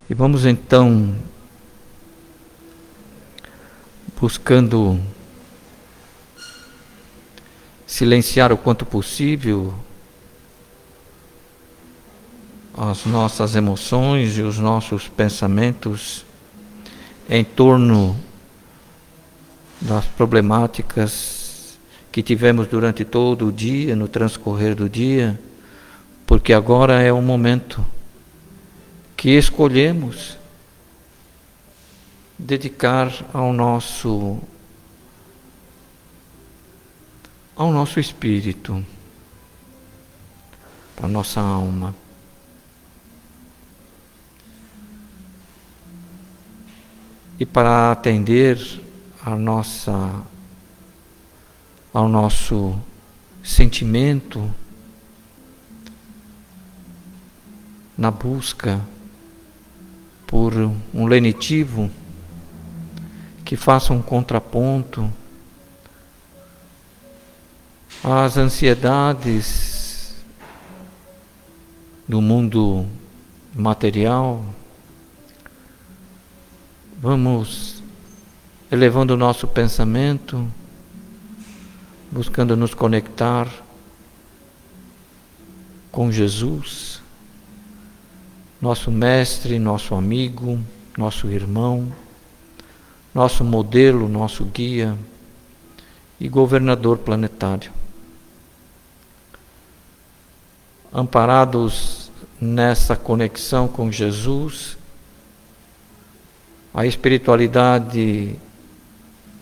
E vamos então buscando silenciar o quanto possível as nossas emoções e os nossos pensamentos em torno das problemáticas que tivemos durante todo o dia, no transcorrer do dia, porque agora é o momento que escolhemos dedicar ao nosso espírito, à nossa alma. E para atender ao nosso sentimento na busca por um lenitivo que faça um contraponto às ansiedades do mundo material, vamos elevando o nosso pensamento, buscando nos conectar com Jesus, nosso mestre, nosso amigo, nosso irmão, nosso modelo, nosso guia e governador planetário. Amparados nessa conexão com Jesus, a espiritualidade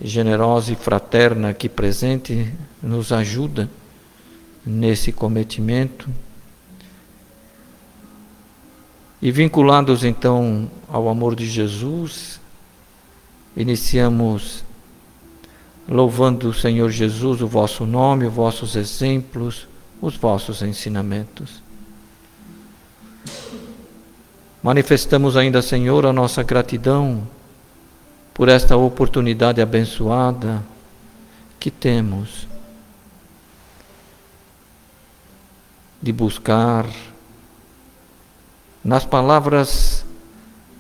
generosa e fraterna aqui presente nos ajuda nesse cometimento. E vinculados então ao amor de Jesus, iniciamos louvando o Senhor Jesus, o vosso nome, os vossos exemplos, os vossos ensinamentos. Manifestamos ainda, Senhor, a nossa gratidão por esta oportunidade abençoada que temos de buscar nas palavras,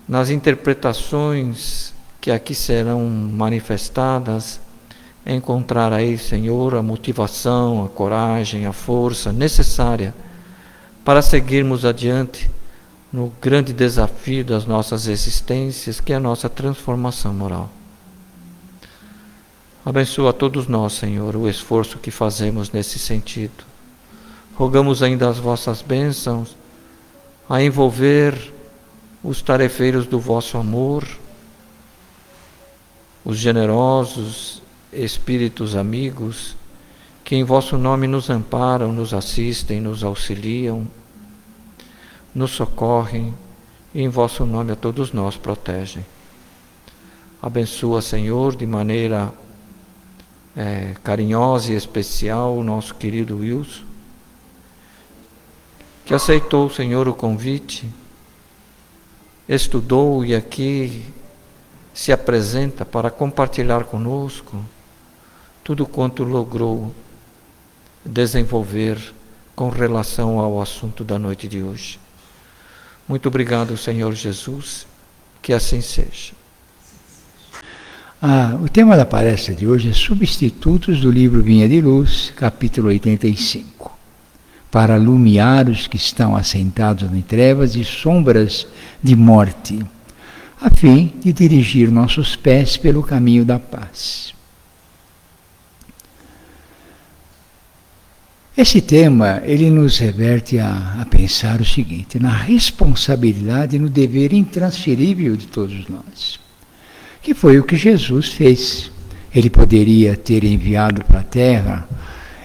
nas interpretações que aqui serão manifestadas, encontrar aí, Senhor, a motivação, a coragem, a força necessária para seguirmos adiante no grande desafio das nossas existências, que é a nossa transformação moral. Abençoa a todos nós, Senhor, o esforço que fazemos nesse sentido. Rogamos ainda as vossas bênçãos a envolver os tarefeiros do vosso amor, os generosos espíritos amigos, que em vosso nome nos amparam, nos assistem, nos auxiliam, nos socorrem e em vosso nome a todos nós protegem. Abençoa, Senhor, de maneira carinhosa e especial o nosso querido Wilson, que aceitou, Senhor, o convite, estudou e aqui se apresenta para compartilhar conosco tudo quanto logrou desenvolver com relação ao assunto da noite de hoje. Muito obrigado, Senhor Jesus, que assim seja. O tema da palestra de hoje é Substitutos do livro Vinha de Luz, capítulo 85. Para iluminar os que estão assentados em trevas e sombras de morte, a fim de dirigir nossos pés pelo caminho da paz. Esse tema, ele nos reverte a pensar o seguinte, na responsabilidade e no dever intransferível de todos nós, que foi o que Jesus fez. Ele poderia ter enviado para a Terra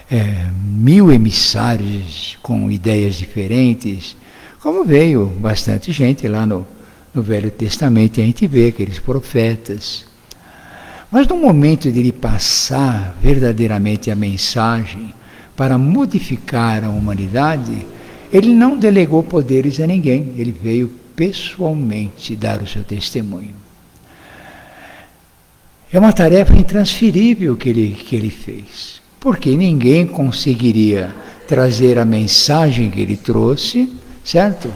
1000 emissários com ideias diferentes, como veio bastante gente lá no Velho Testamento, e a gente vê aqueles profetas. Mas no momento de ele passar verdadeiramente a mensagem para modificar a humanidade, ele não delegou poderes a ninguém, ele veio pessoalmente dar o seu testemunho. É uma tarefa intransferível que ele fez, porque ninguém conseguiria trazer a mensagem que ele trouxe, certo?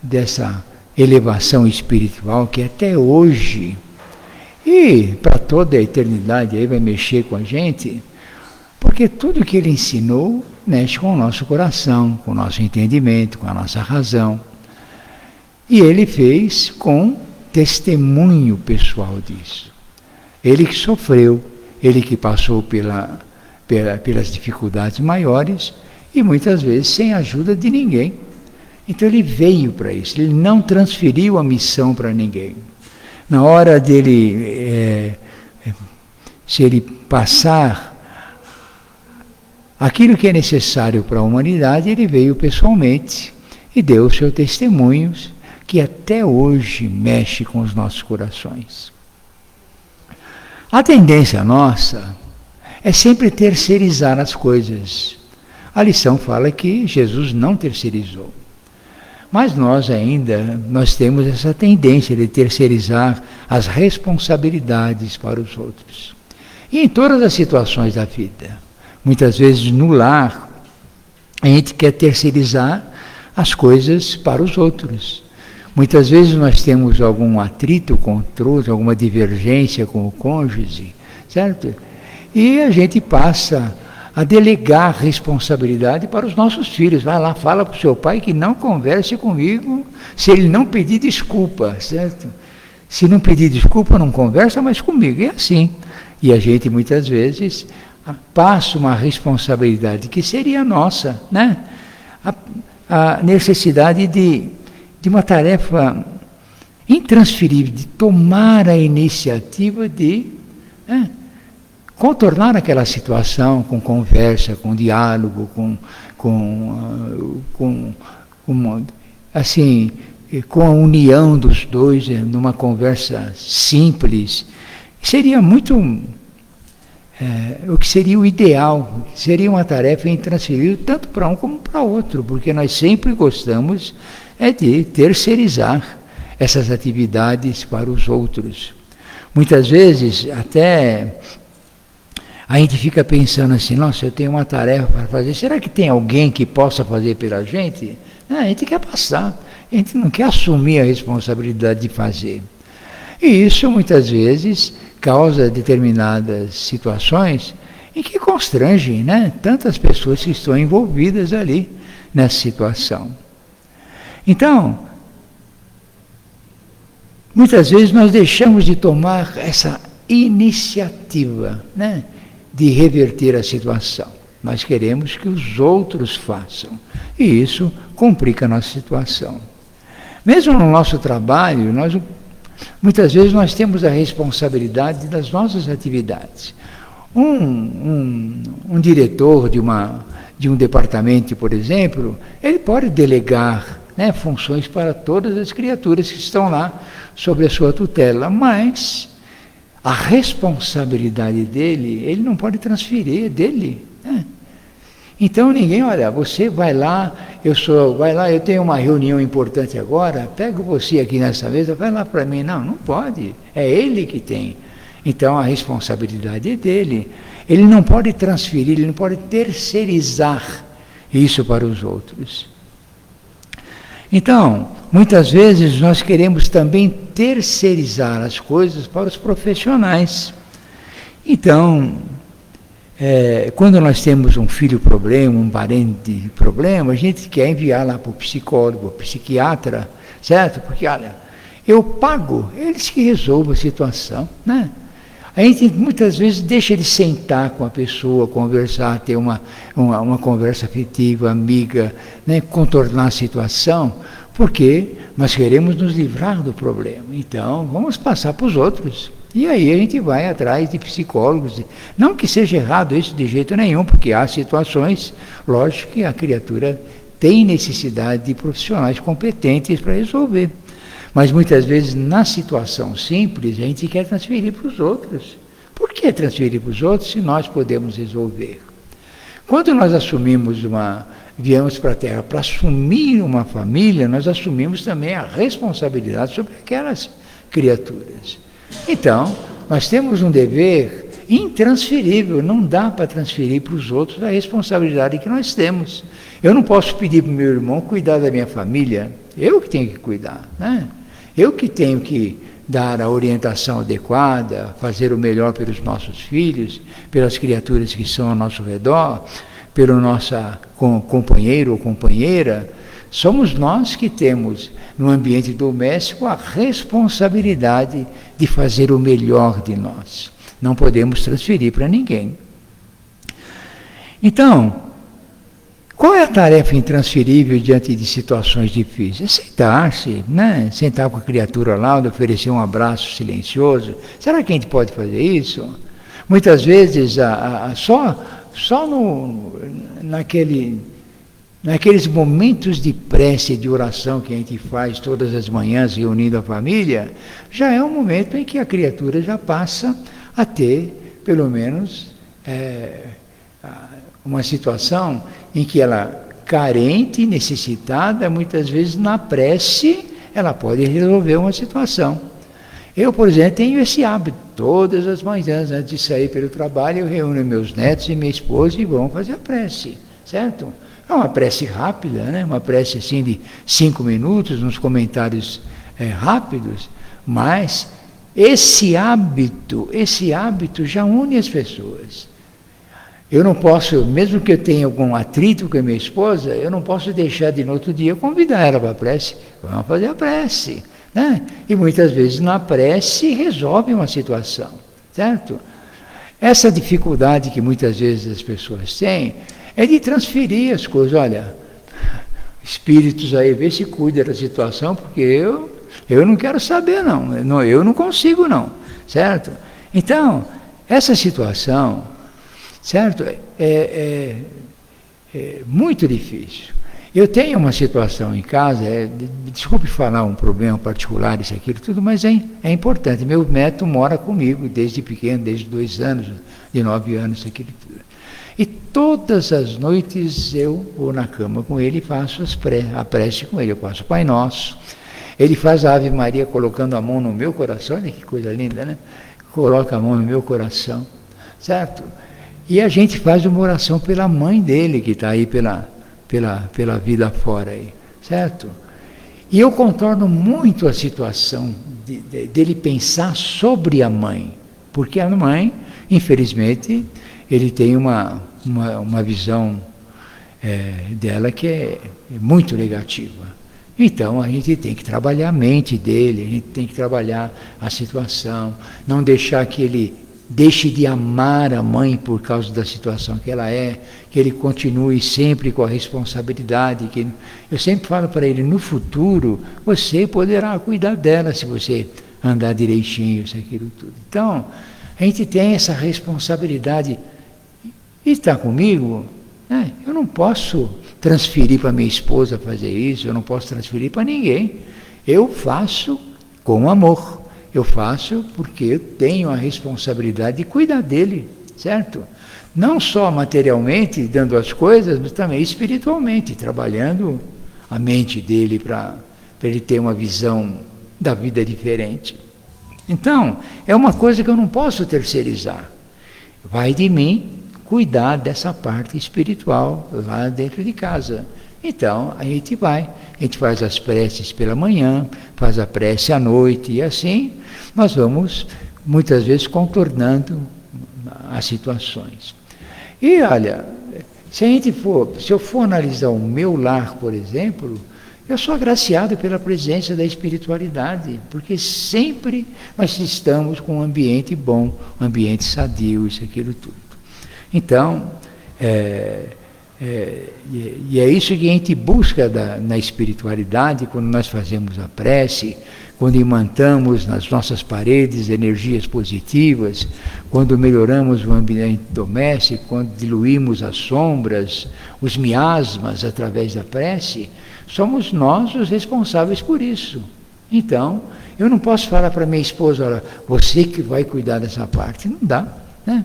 Dessa elevação espiritual que até hoje e para toda a eternidade aí vai mexer com a gente, porque tudo que ele ensinou mexe com o nosso coração, com o nosso entendimento, com a nossa razão. E ele fez com testemunho pessoal disso. Ele que sofreu, ele que passou pelas dificuldades maiores e muitas vezes sem ajuda de ninguém. Então ele veio para isso, ele não transferiu a missão para ninguém. Na hora dele, se ele passar aquilo que é necessário para a humanidade, ele veio pessoalmente e deu os seus testemunhos, que até hoje mexe com os nossos corações. A tendência nossa é sempre terceirizar as coisas. A lição fala que Jesus não terceirizou. Mas nós temos essa tendência de terceirizar as responsabilidades para os outros. E em todas as situações da vida. Muitas vezes no lar, a gente quer terceirizar as coisas para os outros. Muitas vezes nós temos algum atrito com o outro, alguma divergência com o cônjuge, certo? E a gente passa a delegar responsabilidade para os nossos filhos. Vai lá, fala para o seu pai que não converse comigo se ele não pedir desculpa, certo? Se não pedir desculpa, não conversa mais comigo. É assim. E a gente muitas vezes passa uma responsabilidade que seria nossa, né? A necessidade de uma tarefa intransferível, de tomar a iniciativa de contornar aquela situação com conversa, com diálogo, com a união dos dois, numa conversa simples. Seria muito o que seria o ideal, seria uma tarefa intransferível tanto para um como para outro, porque nós sempre gostamos de terceirizar essas atividades para os outros. Muitas vezes até a gente fica pensando assim, nossa, eu tenho uma tarefa para fazer, será que tem alguém que possa fazer pela gente? Não, a gente quer passar, a gente não quer assumir a responsabilidade de fazer. E isso muitas vezes causa determinadas situações em que constrangem, né, tantas pessoas que estão envolvidas ali nessa situação. Então, muitas vezes nós deixamos de tomar essa iniciativa, né, de reverter a situação. Nós queremos que os outros façam. E isso complica a nossa situação. Mesmo no nosso trabalho, muitas vezes nós temos a responsabilidade das nossas atividades. Um diretor de um departamento, por exemplo, ele pode delegar, né, funções para todas as criaturas que estão lá sob a sua tutela, mas a responsabilidade dele, ele não pode transferir dele, né? Então ninguém, olha, você vai lá, eu tenho uma reunião importante agora, pego você aqui nessa mesa, vai lá para mim. Não pode, é ele que tem. Então a responsabilidade é dele. Ele não pode transferir, ele não pode terceirizar isso para os outros. Então, muitas vezes nós queremos também terceirizar as coisas para os profissionais. Então, quando nós temos um filho problema, um parente problema, a gente quer enviar lá para o psicólogo, o psiquiatra, certo? Porque, olha, eu pago, eles que resolvam a situação, né? A gente muitas vezes deixa ele sentar com a pessoa, conversar, ter uma conversa afetiva, amiga, né? Contornar a situação, porque nós queremos nos livrar do problema. Então, vamos passar para os outros. E aí a gente vai atrás de psicólogos. Não que seja errado isso de jeito nenhum, porque há situações, lógico que a criatura tem necessidade de profissionais competentes para resolver. Mas muitas vezes, na situação simples, a gente quer transferir para os outros. Por que transferir para os outros se nós podemos resolver? Quando nós viemos para a Terra para assumir uma família, nós assumimos também a responsabilidade sobre aquelas criaturas. Então, nós temos um dever intransferível, não dá para transferir para os outros a responsabilidade que nós temos. Eu não posso pedir para o meu irmão cuidar da minha família, eu que tenho que cuidar, né? Eu que tenho que dar a orientação adequada, fazer o melhor pelos nossos filhos, pelas criaturas que estão ao nosso redor, pelo nosso companheiro ou companheira. Somos nós que temos, no ambiente doméstico, a responsabilidade de fazer o melhor de nós. Não podemos transferir para ninguém. Então, qual é a tarefa intransferível diante de situações difíceis? É sentar-se, né? Sentar com a criatura lá, oferecer um abraço silencioso. Será que a gente pode fazer isso? Muitas vezes, só naqueles momentos de prece, de oração que a gente faz todas as manhãs, reunindo a família, já é um momento em que a criatura já passa a ter, pelo menos, uma situação em que ela, carente, necessitada, muitas vezes na prece, ela pode resolver uma situação. Eu, por exemplo, tenho esse hábito. Todas as manhãs, antes de sair pelo trabalho, eu reúno meus netos e minha esposa e vamos fazer a prece, certo? É uma prece rápida, né? Uma prece assim de 5 minutos, uns comentários rápidos, mas esse hábito já une as pessoas. Eu não posso, mesmo que eu tenha algum atrito com a minha esposa, eu não posso deixar de no outro dia convidar ela para a prece. Vamos fazer a prece, né? E muitas vezes na prece resolve uma situação, certo? Essa dificuldade que muitas vezes as pessoas têm é de transferir as coisas. Olha, espíritos aí, vê se cuida da situação, porque eu não quero saber não, eu não consigo não, certo? Então, essa situação, certo? É muito difícil. Eu tenho uma situação em casa, desculpe falar um problema particular, isso, aquilo, tudo, mas é importante. Meu neto mora comigo desde pequeno, desde 2 anos, de 9 anos, aquilo tudo. E todas as noites eu vou na cama com ele e faço a prece com ele. Eu faço o Pai Nosso. Ele faz a Ave Maria colocando a mão no meu coração, olha que coisa linda, né? Coloca a mão no meu coração, certo? E a gente faz uma oração pela mãe dele, que está aí pela vida fora, aí, certo? E eu contorno muito a situação dele pensar sobre a mãe, porque a mãe, infelizmente, ele tem uma visão dela que é muito negativa. Então a gente tem que trabalhar a mente dele, a gente tem que trabalhar a situação, não deixar que ele deixe de amar a mãe por causa da situação que ela é, que ele continue sempre com a responsabilidade. Eu sempre falo para ele, no futuro você poderá cuidar dela se você andar direitinho, isso, aquilo, tudo. Então, a gente tem essa responsabilidade. E está comigo, né? Eu não posso transferir para minha esposa fazer isso, eu não posso transferir para ninguém. Eu faço com amor. Eu faço porque eu tenho a responsabilidade de cuidar dele, certo? Não só materialmente, dando as coisas, mas também espiritualmente, trabalhando a mente dele para ele ter uma visão da vida diferente. Então, é uma coisa que eu não posso terceirizar. Vai de mim cuidar dessa parte espiritual lá dentro de casa. Então, a gente faz as preces pela manhã, faz a prece à noite, e assim nós vamos, muitas vezes, contornando as situações. E, olha, se eu for analisar o meu lar, por exemplo, eu sou agraciado pela presença da espiritualidade, porque sempre nós estamos com um ambiente bom, um ambiente sadio, isso, aquilo, tudo. Então, e é isso que a gente busca na espiritualidade, quando nós fazemos a prece, quando imantamos nas nossas paredes energias positivas, quando melhoramos o ambiente doméstico, quando diluímos as sombras, os miasmas através da prece, somos nós os responsáveis por isso. Então, eu não posso falar para minha esposa, olha, você que vai cuidar dessa parte. Não dá, né?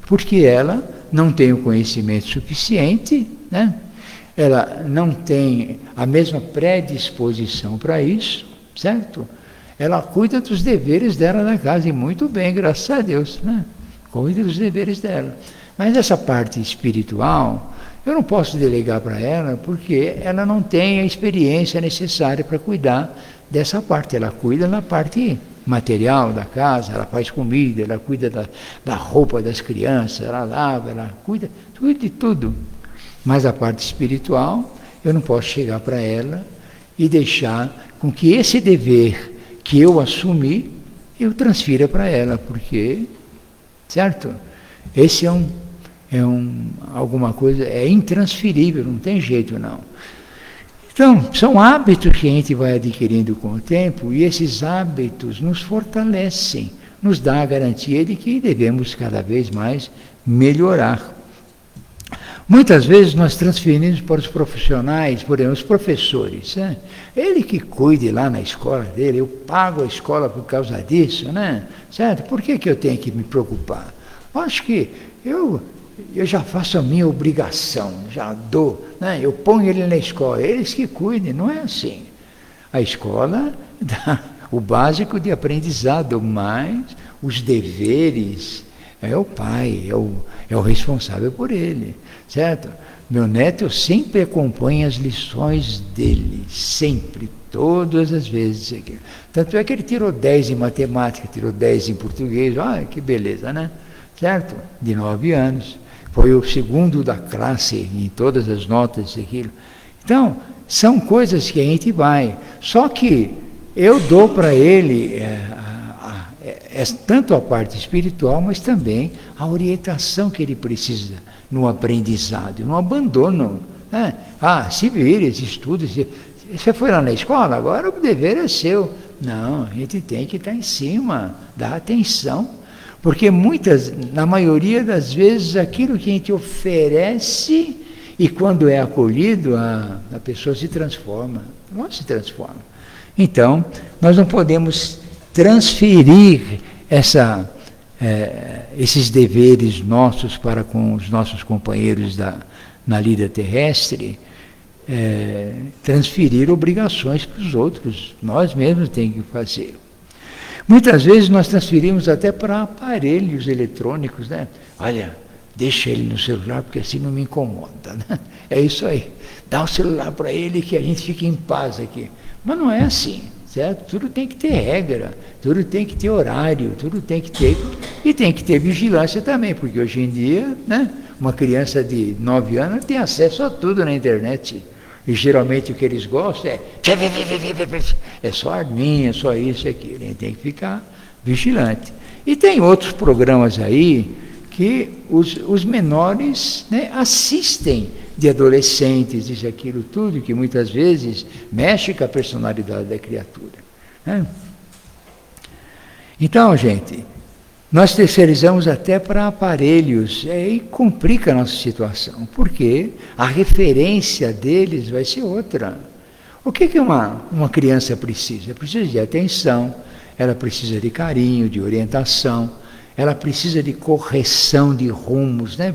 Porque ela não tem o conhecimento suficiente, né? Ela não tem a mesma predisposição para isso, certo? Ela cuida dos deveres dela na casa, e muito bem, graças a Deus, né? Cuida dos deveres dela. Mas essa parte espiritual, eu não posso delegar para ela porque ela não tem a experiência necessária para cuidar dessa parte. Ela cuida na parte material da casa, ela faz comida, ela cuida da roupa das crianças, ela lava, ela cuida de tudo. Mas a parte espiritual, eu não posso chegar para ela e deixar com que esse dever que eu assumi, eu transfira para ela, porque, certo? Esse alguma coisa, é intransferível, não tem jeito não. Então, são hábitos que a gente vai adquirindo com o tempo, e esses hábitos nos fortalecem, nos dá a garantia de que devemos cada vez mais melhorar. Muitas vezes nós transferimos para os profissionais, por exemplo, os professores, né? Ele que cuide lá na escola dele, eu pago a escola por causa disso, né? Certo? Por que eu tenho que me preocupar? Acho que eu já faço a minha obrigação, já dou, né? Eu ponho ele na escola, eles que cuidem, não é assim. A escola dá o básico de aprendizado, mas os deveres é o pai, é o responsável por ele, certo? Meu neto, eu sempre acompanho as lições dele, sempre, todas as vezes. Tanto é que ele tirou 10 em matemática, tirou 10 em português, que beleza, né? Certo? De 9 anos. Foi o segundo da classe em todas as notas, aquilo. Então, são coisas que a gente vai. Só que eu dou para ele tanto a parte espiritual, mas também a orientação que ele precisa no aprendizado, no abandono. Né? Se vire, se estuda. Você foi lá na escola, agora o dever é seu. Não, a gente tem que estar em cima, dar atenção. Porque na maioria das vezes, aquilo que a gente oferece, e quando é acolhido, a pessoa se transforma. Não se transforma. Então, nós não podemos transferir esses deveres nossos para com os nossos companheiros na lida terrestre, transferir obrigações para os outros. Nós mesmos temos que fazer. Muitas vezes nós transferimos até para aparelhos eletrônicos, né? Olha, deixa ele no celular porque assim não me incomoda, né? É isso aí. Dá o celular para ele que a gente fica em paz aqui. Mas não é assim, certo? Tudo tem que ter regra, tudo tem que ter horário, tudo tem que ter... E tem que ter vigilância também, porque hoje em dia, né, uma criança de 9 anos tem acesso a tudo na internet. E geralmente o que eles gostam é só arminha, só isso e aquilo. A gente tem que ficar vigilante. E tem outros programas aí que os menores, né, assistem, de adolescentes, isso, aquilo, tudo, que muitas vezes mexe com a personalidade da criatura. Né? Então, gente, nós terceirizamos até para aparelhos, e complica a nossa situação, porque a referência deles vai ser outra. O que uma criança precisa? Ela precisa de atenção, ela precisa de carinho, de orientação, ela precisa de correção de rumos, né?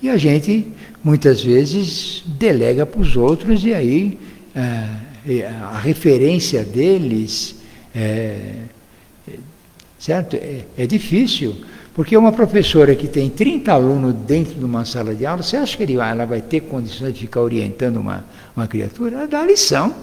E a gente, muitas vezes, delega para os outros, e aí a referência deles certo? É difícil, porque uma professora que tem 30 alunos dentro de uma sala de aula, você acha que ela vai ter condições de ficar orientando uma criatura? Ela dá lição.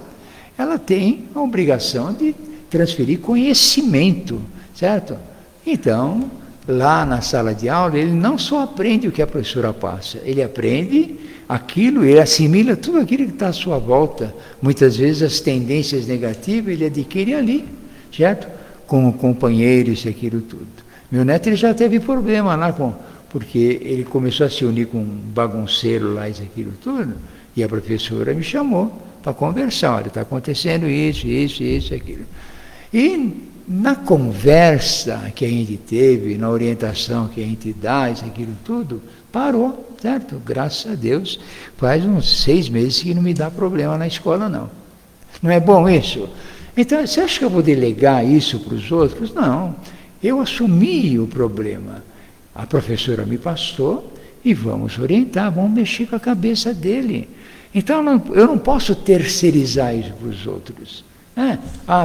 Ela tem a obrigação de transferir conhecimento, certo? Então, lá na sala de aula, ele não só aprende o que a professora passa, ele aprende aquilo, ele assimila tudo aquilo que está à sua volta. Muitas vezes as tendências negativas ele adquire ali, certo? Com companheiros e aquilo tudo. Meu neto ele já teve problema lá, porque ele começou a se unir com um bagunceiro lá e aquilo tudo, e a professora me chamou para conversar, olha, está acontecendo isso, aquilo. E na conversa que a gente teve, na orientação que a gente dá, isso, aquilo tudo, parou, certo? Graças a Deus, faz uns 6 meses que não me dá problema na escola, não. Não é bom isso? Então, você acha que eu vou delegar isso para os outros? Não, eu assumi o problema. A professora me passou e vamos orientar, vamos mexer com a cabeça dele. Então, eu não posso terceirizar isso para os outros.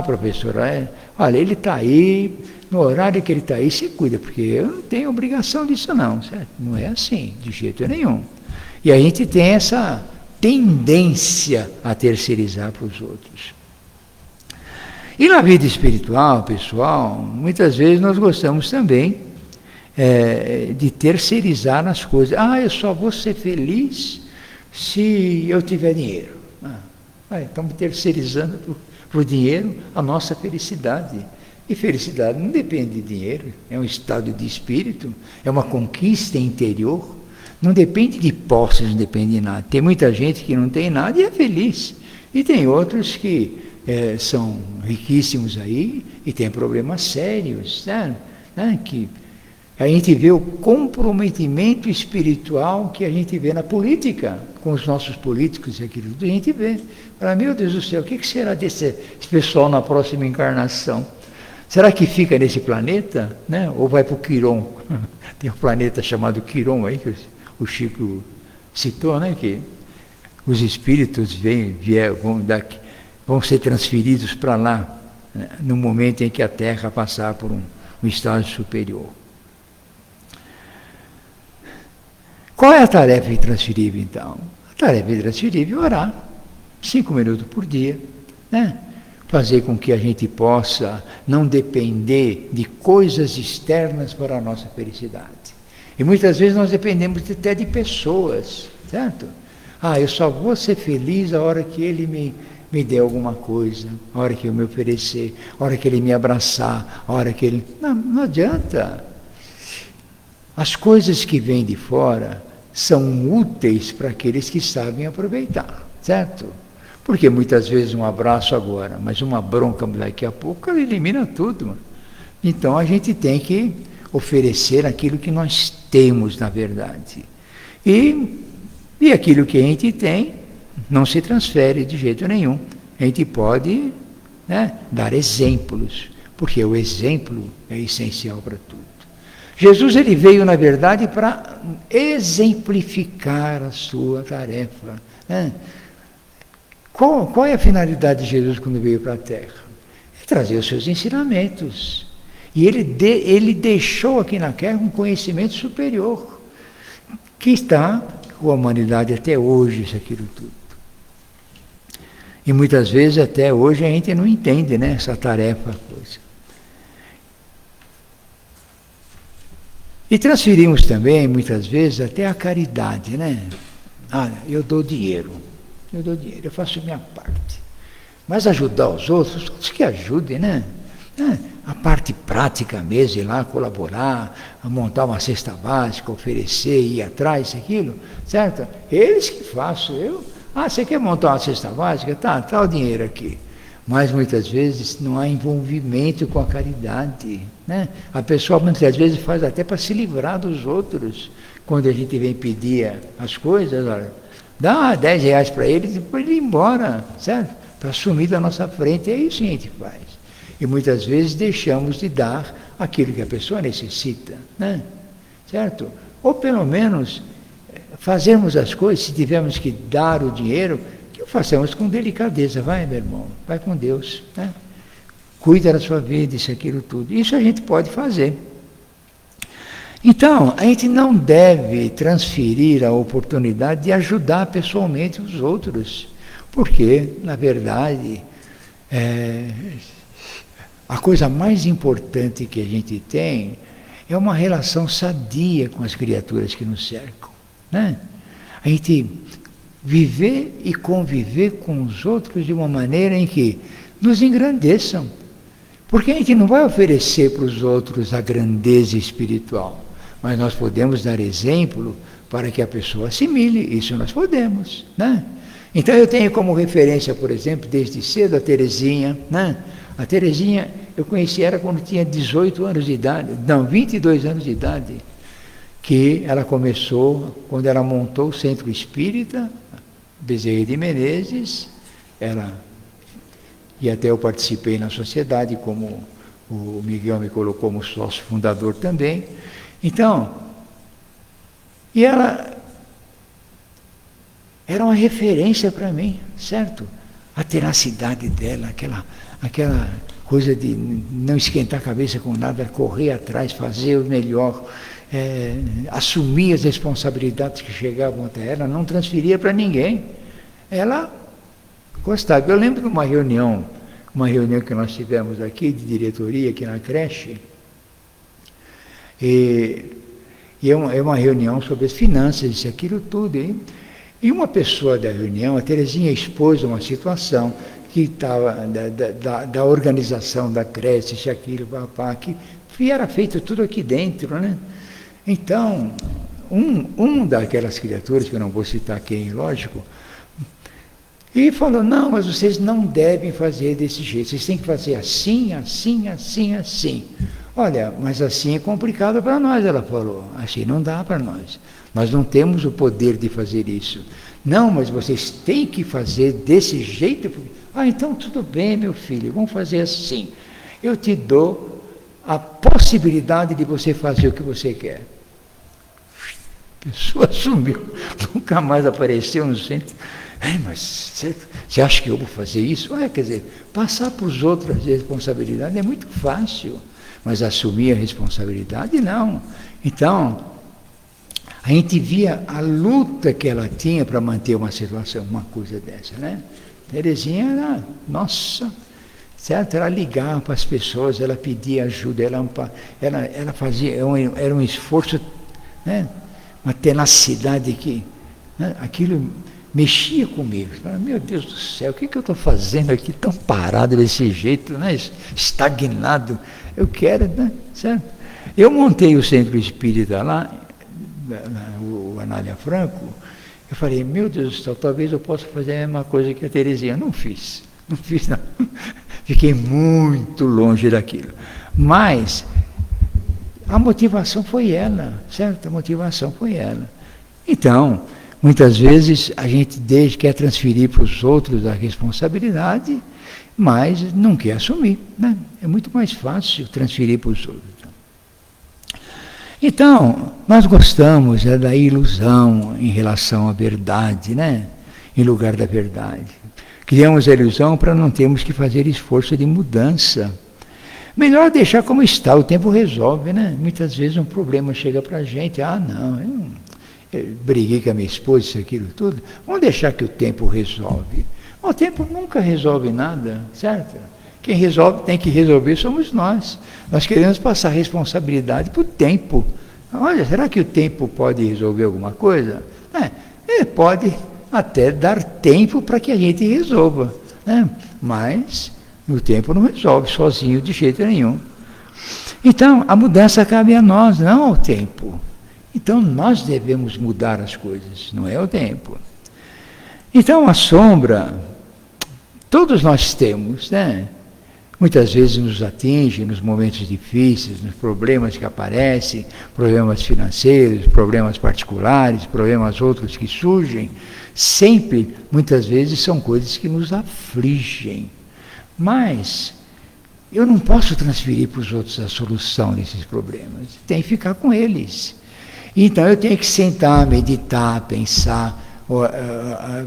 Professora, olha, ele está aí, no horário que ele está aí, se cuida, porque eu não tenho obrigação disso não, certo? Não é assim, de jeito nenhum. E a gente tem essa tendência a terceirizar para os outros. E na vida espiritual, pessoal, muitas vezes nós gostamos também de terceirizar as coisas. Eu só vou ser feliz se eu tiver dinheiro. Estamos terceirizando para o dinheiro a nossa felicidade. E felicidade não depende de dinheiro, é um estado de espírito, é uma conquista interior, não depende de posses, não depende de nada. Tem muita gente que não tem nada e é feliz, e tem outros que são riquíssimos aí e tem problemas sérios, né? Que a gente vê o comprometimento espiritual que a gente vê na política, com os nossos políticos e aquilo tudo, a gente vê. Fala, meu Deus do céu, o que será desse pessoal na próxima encarnação? Será que fica nesse planeta, né? Ou vai para o Quiron? Tem um planeta chamado Quiron aí, que o Chico citou, né? Que os espíritos vão ser transferidos para lá, né? No momento em que a Terra passar por um estágio superior. Qual é a tarefa intransferível, então? A tarefa intransferível é orar 5 minutos por dia, né? Fazer com que a gente possa não depender de coisas externas para a nossa felicidade. E muitas vezes nós dependemos até de pessoas, certo? Eu só vou ser feliz a hora que ele me der alguma coisa, a hora que eu me oferecer, a hora que ele me abraçar, a hora que ele... Não adianta. As coisas que vêm de fora são úteis para aqueles que sabem aproveitar, certo? Porque muitas vezes um abraço agora, mas uma bronca daqui a pouco, ela elimina tudo. Então a gente tem que oferecer aquilo que nós temos, na verdade. E aquilo que a gente tem não se transfere de jeito nenhum. A gente pode, né, dar exemplos, porque o exemplo é essencial para tudo. Jesus, ele veio, na verdade, para exemplificar a sua tarefa, né? Qual é a finalidade de Jesus quando veio para a Terra? É trazer os seus ensinamentos. E ele deixou aqui na Terra um conhecimento superior, que está com a humanidade até hoje, isso, aquilo tudo. E muitas vezes, até hoje, a gente não entende, né, essa tarefa. E transferimos também, muitas vezes, até a caridade, né? Eu dou dinheiro, eu faço minha parte. Mas ajudar os outros que ajudem, né? A parte prática mesmo, ir lá colaborar, a montar uma cesta básica, oferecer, ir atrás, aquilo, certo? Eles que façam, você quer montar uma cesta básica? Tá o dinheiro aqui. Mas muitas vezes não há envolvimento com a caridade, né? A pessoa muitas vezes faz até para se livrar dos outros. Quando a gente vem pedir as coisas, olha, dá 10 reais para ele e depois ele ir embora, certo? Para sumir da nossa frente, é isso que a gente faz. E muitas vezes deixamos de dar aquilo que a pessoa necessita, né? Certo? Ou pelo menos fazermos as coisas, se tivermos que dar o dinheiro, que façamos com delicadeza. Vai, meu irmão, vai com Deus, né? Cuida da sua vida, isso, aquilo, tudo. Isso a gente pode fazer. Então, a gente não deve transferir a oportunidade de ajudar pessoalmente os outros, porque, na verdade, a coisa mais importante que a gente tem é uma relação sadia com as criaturas que nos cercam, né? A gente viver e conviver com os outros de uma maneira em que nos engrandeçam, porque a gente não vai oferecer para os outros a grandeza espiritual, mas nós podemos dar exemplo para que a pessoa assimile, isso nós podemos, né? Então eu tenho como referência, por exemplo, desde cedo a Terezinha, né? A Terezinha, eu conheci ela quando tinha 18 anos de idade, não, 22 anos de idade, que ela começou, quando ela montou o Centro Espírita, Bezerra de Menezes, e até eu participei na sociedade, como o Miguel me colocou como sócio fundador também. Então, e ela era uma referência para mim, certo? A tenacidade dela, aquela coisa de não esquentar a cabeça com nada, correr atrás, fazer o melhor, assumir as responsabilidades que chegavam até ela, não transferia para ninguém. Ela gostava. Eu lembro de uma reunião que nós tivemos aqui, de diretoria, aqui na creche, e é uma reunião sobre as finanças, isso, aquilo tudo, hein? E uma pessoa da reunião, a Terezinha expôs uma situação que estava da organização da creche, isso, aquilo, papá, que era feito tudo aqui dentro, né? Então, um daquelas criaturas, que eu não vou citar quem, lógico, e falou, não, mas vocês não devem fazer desse jeito, vocês têm que fazer assim, assim, assim, assim. Olha, mas assim é complicado para nós, ela falou, assim não dá para nós. Nós não temos o poder de fazer isso. Não, mas vocês têm que fazer desse jeito. Ah, então tudo bem, meu filho, vamos fazer assim. Eu te dou a possibilidade de você fazer o que você quer. A pessoa sumiu, nunca mais apareceu no centro. Mas você acha que eu vou fazer isso? Quer dizer, passar para os outros a responsabilidade é muito fácil, mas assumir a responsabilidade não. Então, a gente via a luta que ela tinha para manter uma situação, uma coisa dessa, né? Terezinha era, nossa, certo? Ela ligava para as pessoas, ela pedia ajuda, ela fazia, era um esforço, né? Uma tenacidade que, né? Aquilo mexia comigo. Meu Deus do céu, o que eu estou fazendo aqui tão parado desse jeito, né? Estagnado? Eu quero, né? Certo? Eu montei o centro espírita lá, o Anália Franco. Eu falei, meu Deus do céu, talvez eu possa fazer a mesma coisa que a Terezinha. Não fiz não. Fiquei muito longe daquilo. Mas a motivação foi ela, certo? A motivação foi ela. Então, muitas vezes a gente quer transferir para os outros a responsabilidade, mas não quer assumir, né? É muito mais fácil transferir para os outros. Então, nós gostamos da ilusão em relação à verdade, né? Em lugar da verdade. Criamos a ilusão para não termos que fazer esforço de mudança. Melhor deixar como está, o tempo resolve, né? Muitas vezes um problema chega para a gente, eu briguei com a minha esposa, isso, aquilo, tudo. Vamos deixar que o tempo resolve. O tempo nunca resolve nada, certo? Quem resolve, tem que resolver, somos nós. Nós queremos passar a responsabilidade para o tempo. Olha, será que o tempo pode resolver alguma coisa? Ele pode até dar tempo para que a gente resolva, né? Mas o tempo não resolve sozinho de jeito nenhum. Então, a mudança cabe a nós, não ao tempo. Então, nós devemos mudar as coisas, não é o tempo. Então, a sombra, todos nós temos, né? Muitas vezes nos atinge nos momentos difíceis, nos problemas que aparecem, problemas financeiros, problemas particulares, problemas outros que surgem. Sempre, muitas vezes, são coisas que nos afligem. Mas eu não posso transferir para os outros a solução desses problemas. Tem que ficar com eles. Então eu tenho que sentar, meditar, pensar,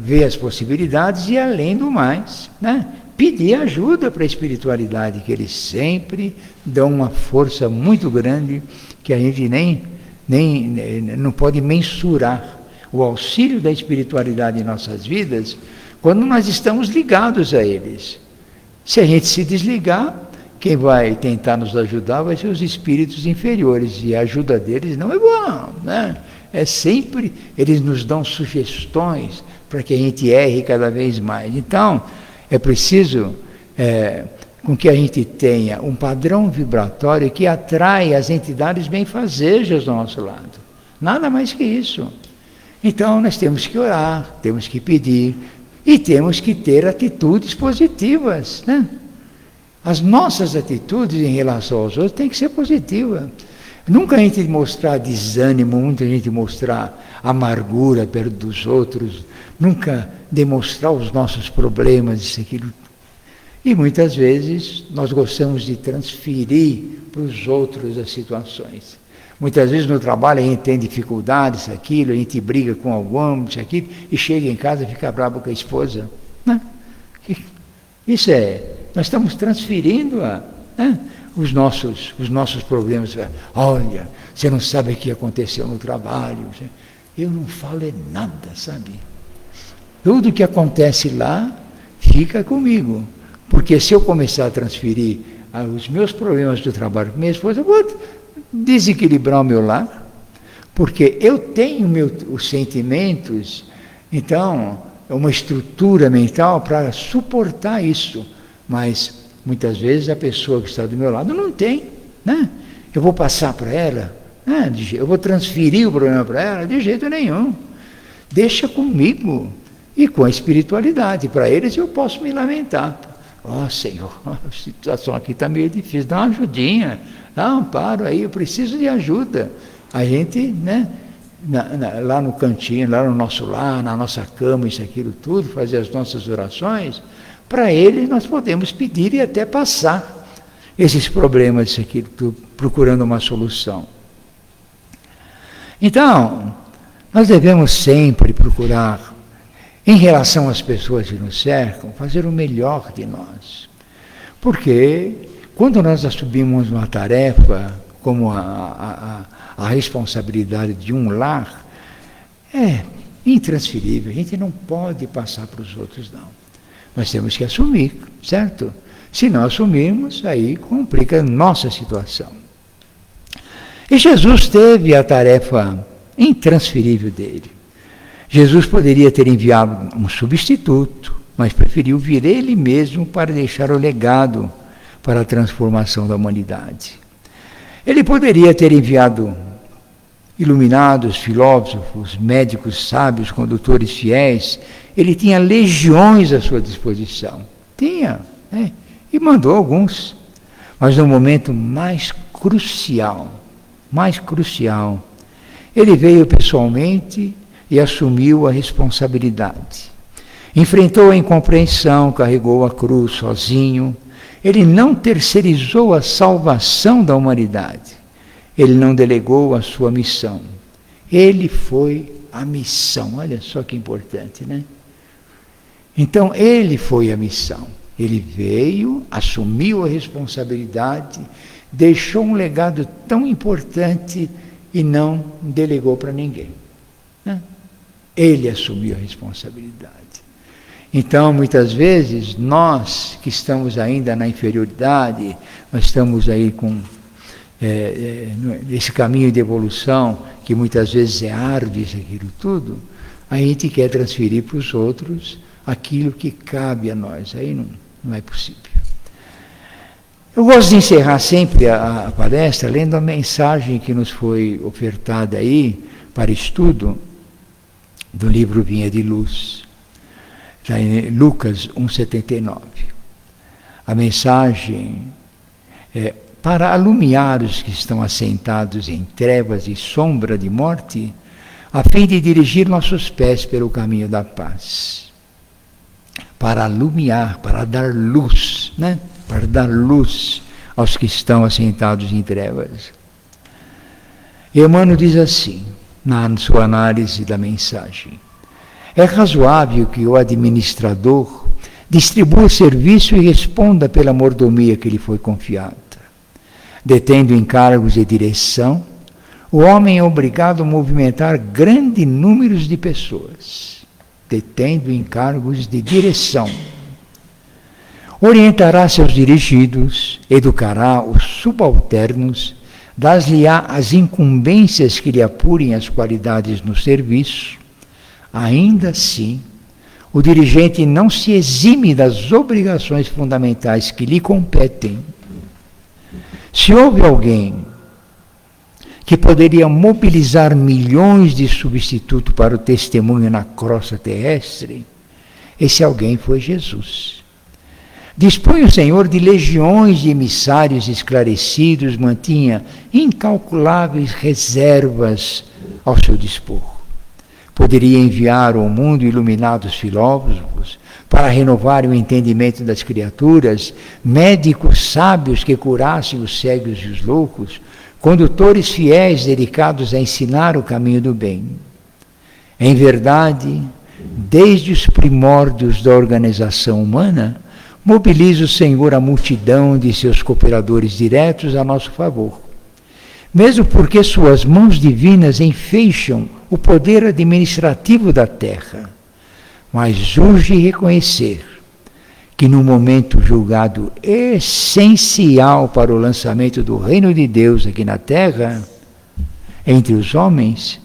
ver as possibilidades e, além do mais, né, pedir ajuda para a espiritualidade, que eles sempre dão uma força muito grande que a gente nem não pode mensurar o auxílio da espiritualidade em nossas vidas quando nós estamos ligados a eles. Se a gente se desligar, quem vai tentar nos ajudar vai ser os espíritos inferiores, e a ajuda deles não é boa, né? É sempre, eles nos dão sugestões para que a gente erre cada vez mais. Então, é preciso com que a gente tenha um padrão vibratório que atrai as entidades benfazejas do nosso lado. Nada mais que isso. Então, nós temos que orar, temos que pedir, e temos que ter atitudes positivas, né? As nossas atitudes em relação aos outros têm que ser positivas. Nunca a gente mostrar desânimo, muita gente mostrar amargura perto dos outros, nunca demonstrar os nossos problemas, isso, aquilo. E muitas vezes nós gostamos de transferir para os outros as situações. Muitas vezes no trabalho a gente tem dificuldades, aquilo, a gente briga com algum, isso, aquilo, e chega em casa e fica bravo com a esposa, né? Isso Nós estamos transferindo os nossos problemas. Olha, você não sabe o que aconteceu no trabalho. Eu não falo nada, sabe? Tudo que acontece lá fica comigo. Porque se eu começar a transferir os meus problemas do trabalho com minha esposa, eu vou desequilibrar o meu lar. Porque eu tenho os sentimentos, então, é uma estrutura mental para suportar isso. Mas, muitas vezes, a pessoa que está do meu lado não tem, né? Eu vou passar para ela, né? Eu vou transferir o problema para ela? De jeito nenhum. Deixa comigo e com a espiritualidade. Para eles eu posso me lamentar. Senhor, a situação aqui está meio difícil, dá uma ajudinha, dá um amparo aí, eu preciso de ajuda. A gente, né, lá no cantinho, lá no nosso lar, na nossa cama, isso, aquilo tudo, fazer as nossas orações, para ele nós podemos pedir e até passar esses problemas, isso, aquilo tudo, procurando uma solução. Então, nós devemos sempre procurar, em relação às pessoas que nos cercam, fazer o melhor de nós. Porque quando nós assumimos uma tarefa, como a responsabilidade de um lar, é intransferível. A gente não pode passar para os outros, não. Nós temos que assumir, certo? Se não assumirmos, aí complica a nossa situação. E Jesus teve a tarefa intransferível dele. Jesus poderia ter enviado um substituto, mas preferiu vir ele mesmo para deixar o legado para a transformação da humanidade. Ele poderia ter enviado iluminados, filósofos, médicos sábios, condutores fiéis. Ele tinha legiões à sua disposição. Tinha, né? E mandou alguns. Mas no momento mais crucial, ele veio pessoalmente e assumiu a responsabilidade. Enfrentou a incompreensão, carregou a cruz sozinho. Ele não terceirizou a salvação da humanidade. Ele não delegou a sua missão. Ele foi a missão. Olha só que importante, né? Então, ele foi a missão. Ele veio, assumiu a responsabilidade, deixou um legado tão importante e não delegou para ninguém, né? Ele assumiu a responsabilidade. Então, muitas vezes, nós que estamos ainda na inferioridade, nós estamos aí com esse caminho de evolução, que muitas vezes é árduo, isso, aquilo tudo, a gente quer transferir para os outros aquilo que cabe a nós. Aí não é possível. Eu gosto de encerrar sempre a palestra lendo a mensagem que nos foi ofertada aí para estudo do livro Vinha de Luz, já em Lucas 1,79. A mensagem é: para alumiar os que estão assentados em trevas e sombra de morte, a fim de dirigir nossos pés pelo caminho da paz. Para alumiar, para dar luz, né? Para dar luz aos que estão assentados em trevas. Emmanuel diz assim, na sua análise da mensagem: é razoável que o administrador distribua o serviço e responda pela mordomia que lhe foi confiada. Detendo encargos de direção, o homem é obrigado a movimentar grandes números de pessoas. Detendo encargos de direção. Orientará seus dirigidos, educará os subalternos, dar-lhe-á as incumbências que lhe apurem as qualidades no serviço. Ainda assim, o dirigente não se exime das obrigações fundamentais que lhe competem. Se houve alguém que poderia mobilizar milhões de substitutos para o testemunho na crosta terrestre, esse alguém foi Jesus. Dispunha o Senhor de legiões de emissários esclarecidos, mantinha incalculáveis reservas ao seu dispor. Poderia enviar ao mundo iluminados filósofos para renovar o entendimento das criaturas, médicos sábios que curassem os cegos e os loucos, condutores fiéis dedicados a ensinar o caminho do bem. Em verdade, desde os primórdios da organização humana, Mobiliza o Senhor a multidão de seus cooperadores diretos a nosso favor, mesmo porque suas mãos divinas enfeixam o poder administrativo da terra. Mas urge reconhecer que no momento julgado essencial para o lançamento do reino de Deus aqui na terra, entre os homens,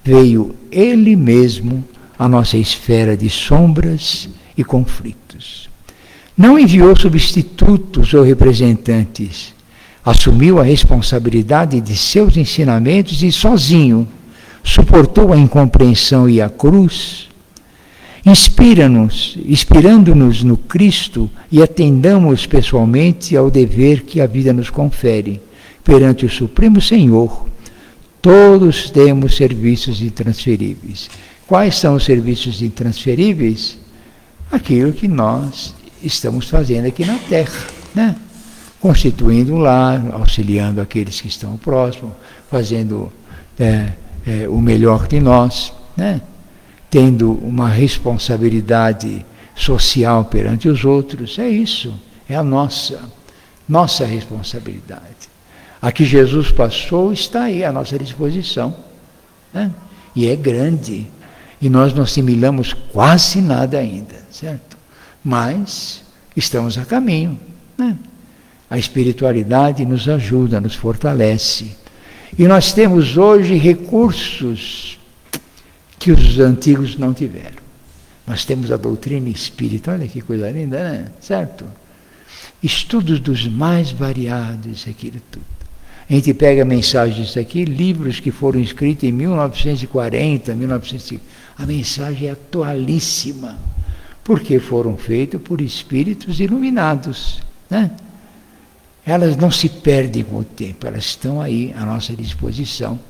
veio Ele mesmo à nossa esfera de sombras e conflitos. Não enviou substitutos ou representantes, assumiu a responsabilidade de seus ensinamentos e sozinho suportou a incompreensão e a cruz. Inspirando-nos no Cristo e atendamos pessoalmente ao dever que a vida nos confere. Perante o Supremo Senhor, todos temos serviços intransferíveis. Quais são os serviços intransferíveis? Aquilo que nós estamos fazendo aqui na Terra, né? Constituindo um lar, auxiliando aqueles que estão próximos, fazendo o melhor de nós, né? Tendo uma responsabilidade social perante os outros. É isso, é a nossa responsabilidade. A que Jesus passou está aí à nossa disposição, né? E é grande, e nós não assimilamos quase nada ainda, certo? Mas estamos a caminho, né? A espiritualidade nos ajuda, nos fortalece. E nós temos hoje recursos que os antigos não tiveram. Nós temos a doutrina espírita, olha que coisa linda, né? Certo? Estudos dos mais variados, aquilo tudo. A gente pega mensagens aqui, livros que foram escritos em 1940, 1950. A mensagem é atualíssima, porque foram feitas por espíritos iluminados, né? Elas não se perdem com o tempo, elas estão aí à nossa disposição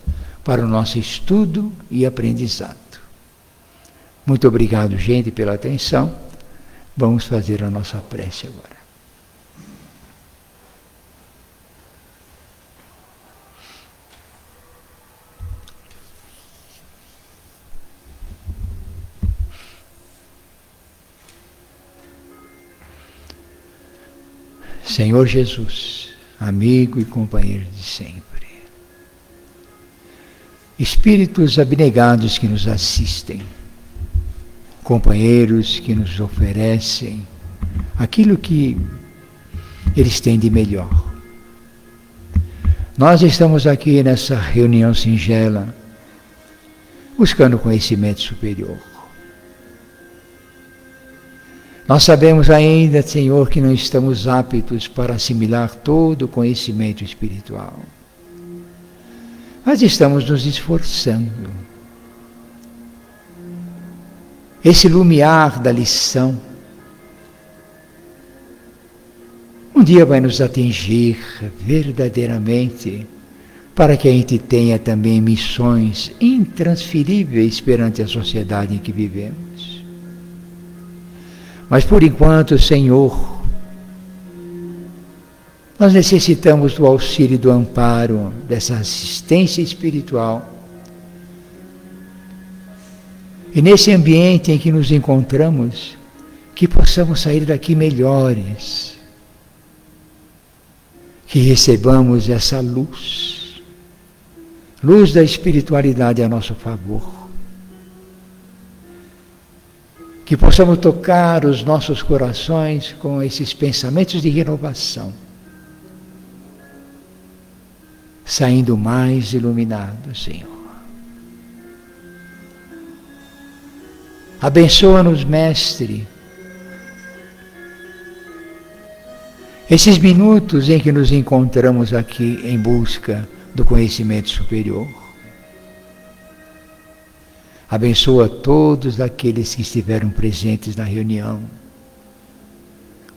para o nosso estudo e aprendizado. Muito obrigado, gente, pela atenção. Vamos fazer a nossa prece agora. Senhor Jesus, amigo e companheiro de sempre, espíritos abnegados que nos assistem, companheiros que nos oferecem aquilo que eles têm de melhor. Nós estamos aqui nessa reunião singela, buscando conhecimento superior. Nós sabemos ainda, Senhor, que não estamos aptos para assimilar todo o conhecimento espiritual. Mas estamos nos esforçando. Esse lumiar da lição um dia vai nos atingir verdadeiramente, para que a gente tenha também missões intransferíveis perante a sociedade em que vivemos. Mas por enquanto, Senhor, nós necessitamos do auxílio, do amparo, dessa assistência espiritual. E nesse ambiente em que nos encontramos, que possamos sair daqui melhores, que recebamos essa luz da espiritualidade a nosso favor, que possamos tocar os nossos corações com esses pensamentos de renovação, saindo mais iluminados, Senhor. Abençoa-nos, Mestre, esses minutos em que nos encontramos aqui em busca do conhecimento superior. Abençoa todos aqueles que estiveram presentes na reunião,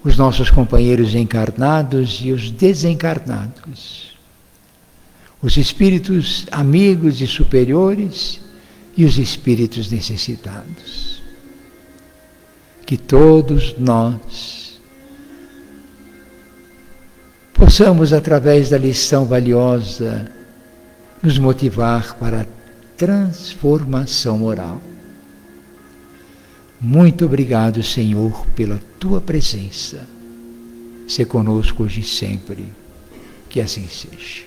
os nossos companheiros encarnados e os desencarnados, os espíritos amigos e superiores e os espíritos necessitados. Que todos nós possamos, através da lição valiosa, nos motivar para a transformação moral. Muito obrigado, Senhor, pela tua presença. Se conosco hoje e sempre. Que assim seja.